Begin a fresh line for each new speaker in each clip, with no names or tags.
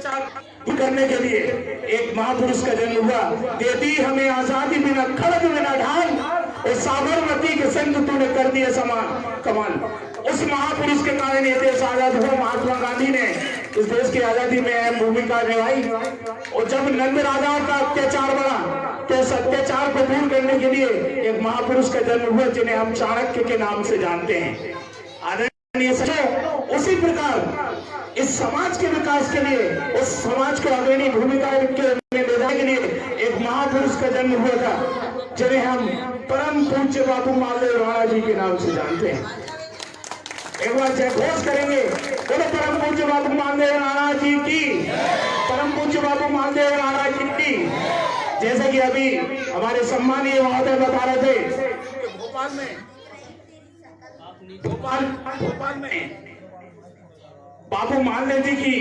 अत्याचार करने के लिए एक महापुरुष का जन्म हुआ। देती हमें आजादी बिना खड़ग बिना ढाल, और साबरमती के संग तूने कर दिए समान कमाल। उस महापुरुष के कारण ये देश आजाद हुआ। महात्मा गांधी ने इस देश की आजादी में अहम भूमिका निभाई। और जब नंद राजाओं का अत्याचार बढ़ा तो उस अत्याचार को दूर करने के लिए एक महापुरुष का जन्म हुआ, जिन्हें हम चाणक्य के नाम से जानते हैं। आदरणीय सचिव, उसी प्रकार इस समाज के विकास के लिए, उस समाज को अग्रणी भूमिका में ले जाने के लिए एक महापुरुष का जन्म हुआ था, जिन्हें हम परम पूज्य बाबू मालदेव राणा जी के नाम से जानते हैं। एक बार जय घोष करेंगे, बोलो परम पूज्य बाबू मालदेव राणा जी की, परम पूज्य बाबू मालदेव राणा जी की। जैसे कि अभी हमारे सम्मानीय महोदय बता रहे थे कि भोपाल में बाबू मालदेव जी की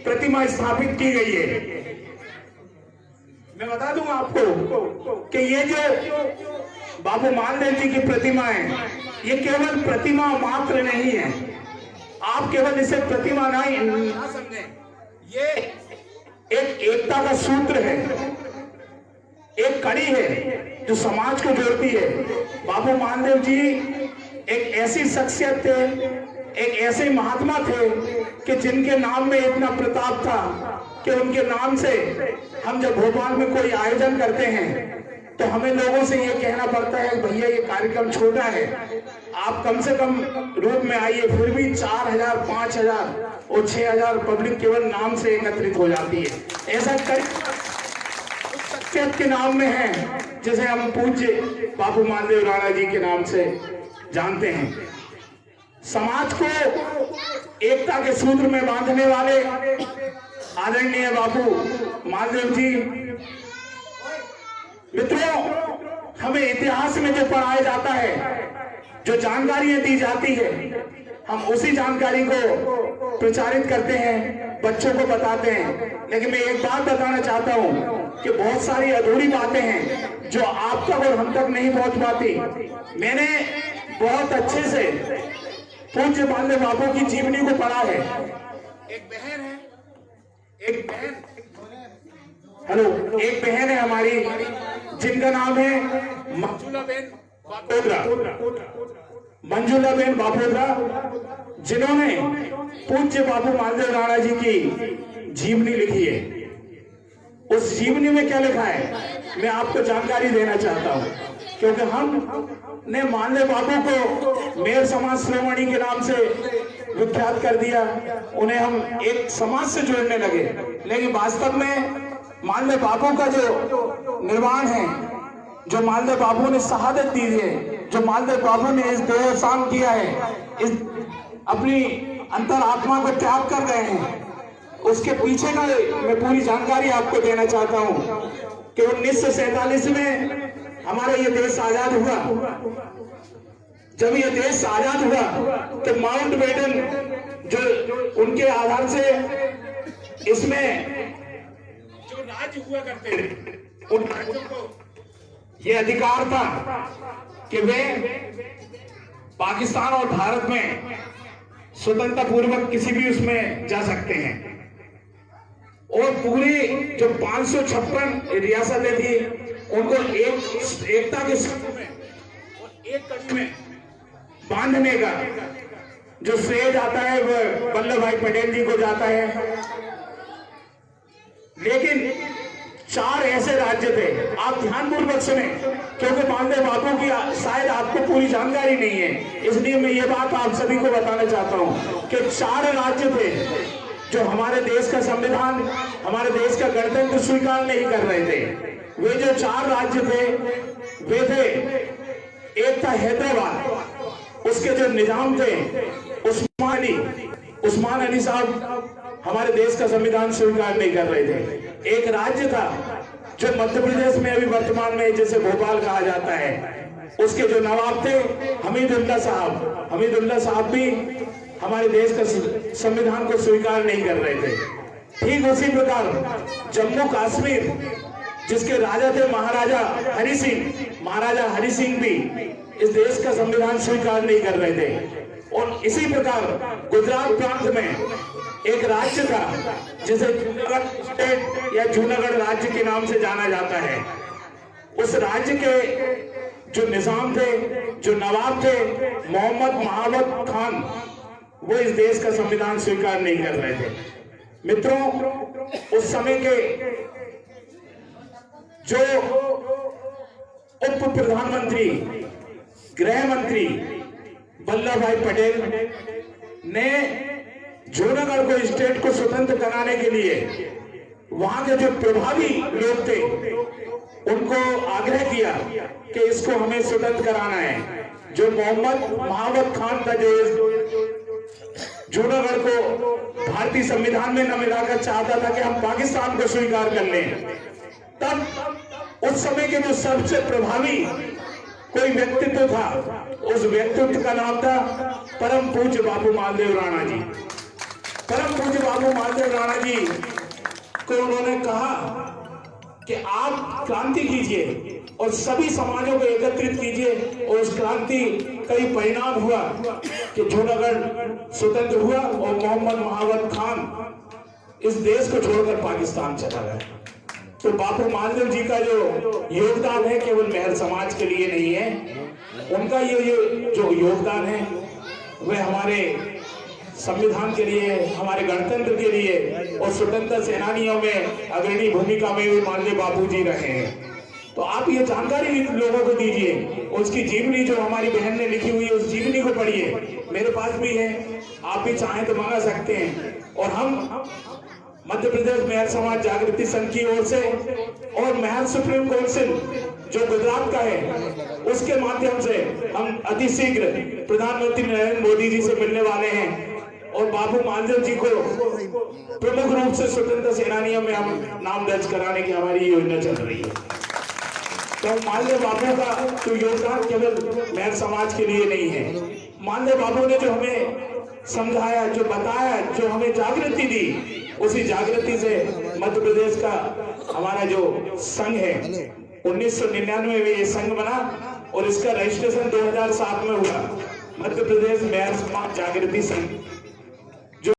प्रतिमा स्थापित की गई है। मैं बता दूं आपको कि ये जो बाबू मालदेव जी की प्रतिमा है, ये केवल प्रतिमा मात्र नहीं है। आप केवल इसे प्रतिमा नहीं ना समझें, ये एक एकता का सूत्र है, एक कड़ी है जो समाज को जोड़ती है। बाबू मालदेव जी एक ऐसी शख्सियत थे, एक ऐसे महात्मा थे कि जिनके नाम में इतना प्रताप था कि उनके नाम से हम जब भोपाल में कोई आयोजन करते हैं तो हमें लोगों से ये कहना पड़ता है, भैया ये कार्यक्रम छोटा है, आप कम से कम रूप में आइए। फिर भी 4000, 5000 और 6000 पब्लिक केवल नाम से एकत्रित हो जाती है। ऐसा शख्सियत के नाम में है जिसे हम पूज्य बाबू मालदेव राणा जी के नाम से जानते हैं। समाज को एकता के सूत्र में बांधने वाले आदरणीय बाबू मालदेव जी। मित्रों, हमें इतिहास में जो पढ़ाया जाता है, जो जानकारियां दी जाती है, हम उसी जानकारी को प्रचारित करते हैं, बच्चों को बताते हैं। लेकिन मैं एक बात बताना चाहता हूं कि बहुत सारी अधूरी बातें हैं जो आप तक और हम तक नहीं पहुंच पाती। मैंने बहुत अच्छे से पूज्य मालदेव बाबू की जीवनी को पढ़ा है। एक बहन है हमारी, जिनका नाम है मंजुला बेन बापोद्रा, जिन्होंने पूज्य बाबू मालदेव राणा जी की जीवनी लिखी है। उस जीवनी में क्या लिखा है मैं आपको जानकारी देना चाहता हूं, क्योंकि हमने मालदेव बाबू को मेयर समाज श्रोमणी के नाम से विख्यात कर दिया, उन्हें हम एक समाज से जोड़ने लगे। लेकिन वास्तव में मालदेव बाबू का जो निर्वाण है, जो मालदेव बाबू ने शहादत दी है, जो मालदेव बाबू ने इस देहावसान किया है, इस अपनी अंतर आत्मा को त्याग कर गए हैं, उसके पीछे का मैं पूरी जानकारी आपको देना चाहता हूं कि 1947 में हमारा ये देश आजाद हुआ। जब ये देश आजाद हुआ तो माउंट बेटन जो उनके आधार से इसमें जो राज्य हुआ करते थे, उन राज्यों को ये अधिकार था कि वे पाकिस्तान और भारत में स्वतंत्रता पूर्वक किसी भी उसमें जा सकते हैं। और पूरी जो 556 रियासतें थी, उनको एकता के सूत्र में और एक कड़ी में बांधने का जो श्रेय जाता है वह वल्लभ भाई पटेल जी को जाता है। लेकिन 4 ऐसे राज्य थे, आप ध्यानपूर्वक सुने, क्योंकि मालदेव बाबू की शायद आपको पूरी जानकारी नहीं है, इसलिए मैं ये बात आप सभी को बताना चाहता हूं कि 4 राज्य थे जो हमारे देश का संविधान, हमारे देश का गणतंत्र स्वीकार नहीं कर रहे थे। वे जो 4 राज्य थे वे थे, एक था हैदराबाद, उसके जो निजाम थे उस्मान अली साहब हमारे देश का संविधान स्वीकार नहीं कर रहे थे। एक राज्य था जो मध्य प्रदेश में अभी वर्तमान में जिसे भोपाल कहा जाता है, उसके जो नवाब थे हमीदुल्ला साहब भी हमारे देश का संविधान को स्वीकार नहीं कर रहे थे। ठीक उसी प्रकार जम्मू कश्मीर, जिसके राजा थे महाराजा हरि सिंह भी इस देश का संविधान स्वीकार नहीं कर रहे थे। और इसी प्रकार गुजरात प्रांत में एक राज्य था जिसे जूनागढ़ स्टेट या जूनागढ़ राज्य के नाम से जाना जाता है। उस राज्य के जो निजाम थे, जो नवाब थे, मोहम्मद महावत खान, वो इस देश का संविधान स्वीकार नहीं कर रहे थे। मित्रों, उस समय के जो उप प्रधानमंत्री, गृह मंत्री वल्लभ भाई पटेल ने जूनागढ़ को स्टेट को स्वतंत्र कराने के लिए वहां के जो प्रभावी लोग थे उनको आग्रह किया कि इसको हमें स्वतंत्र कराना है। जो मोहम्मद महावत खान था, जो जूनागढ़ को भारतीय संविधान में न मिलाकर चाहता था कि हम पाकिस्तान को स्वीकार कर लें, तब उस समय के जो सबसे प्रभावी कोई व्यक्तित्व था, उस व्यक्तित्व का नाम था परम पूज्य बाबू मालदेव राणा जी। परम पूज्य बाबू मालदेव राणा जी को उन्होंने कहा कि आप क्रांति कीजिए और सभी समाजों को एकत्रित कीजिए, और उस क्रांति का ही परिणाम हुआ कि जूनागढ़ स्वतंत्र हुआ और मोहम्मद महावत खान इस देश को छोड़कर पाकिस्तान चला गया। तो बापू मालदेव जी का जो योगदान है केवल मेहर समाज के लिए नहीं है, उनका ये जो योगदान है वह हमारे संविधान के लिए, हमारे गणतंत्र के लिए और स्वतंत्रता सेनानियों में अग्रणी भूमिका में भी माननीय बापू जी रहे हैं। तो आप ये जानकारी लोगों को दीजिए। उसकी जीवनी जो हमारी बहन ने लिखी हुई है, उस जीवनी को पढ़िए। मेरे पास भी है, आप भी चाहें तो मंगा सकते हैं। और हम मध्य प्रदेश मेहर समाज जागृति संघ की ओर से और मेहर सुप्रीम काउंसिल जो गुजरात का है, उसके माध्यम से हम अति शीघ्र प्रधानमंत्री नरेंद्र मोदी जी से मिलने वाले हैं और बाबू मालदेव जी को प्रमुख रूप से स्वतंत्रता सेनानियों में हम नाम दर्ज कराने की हमारी योजना चल रही है। तो मालदेव बाबू का तो योगदान केवल मेहर समाज के लिए नहीं है। मालदेव बाबू ने जो हमें समझाया, जो बताया, जो हमें जागृति दी, उसी जागृति से मध्य प्रदेश का हमारा जो संघ है 1999 में ये संघ बना और इसका रजिस्ट्रेशन 2007 में हुआ, मध्य प्रदेश मेहर समाज जागृति संघ।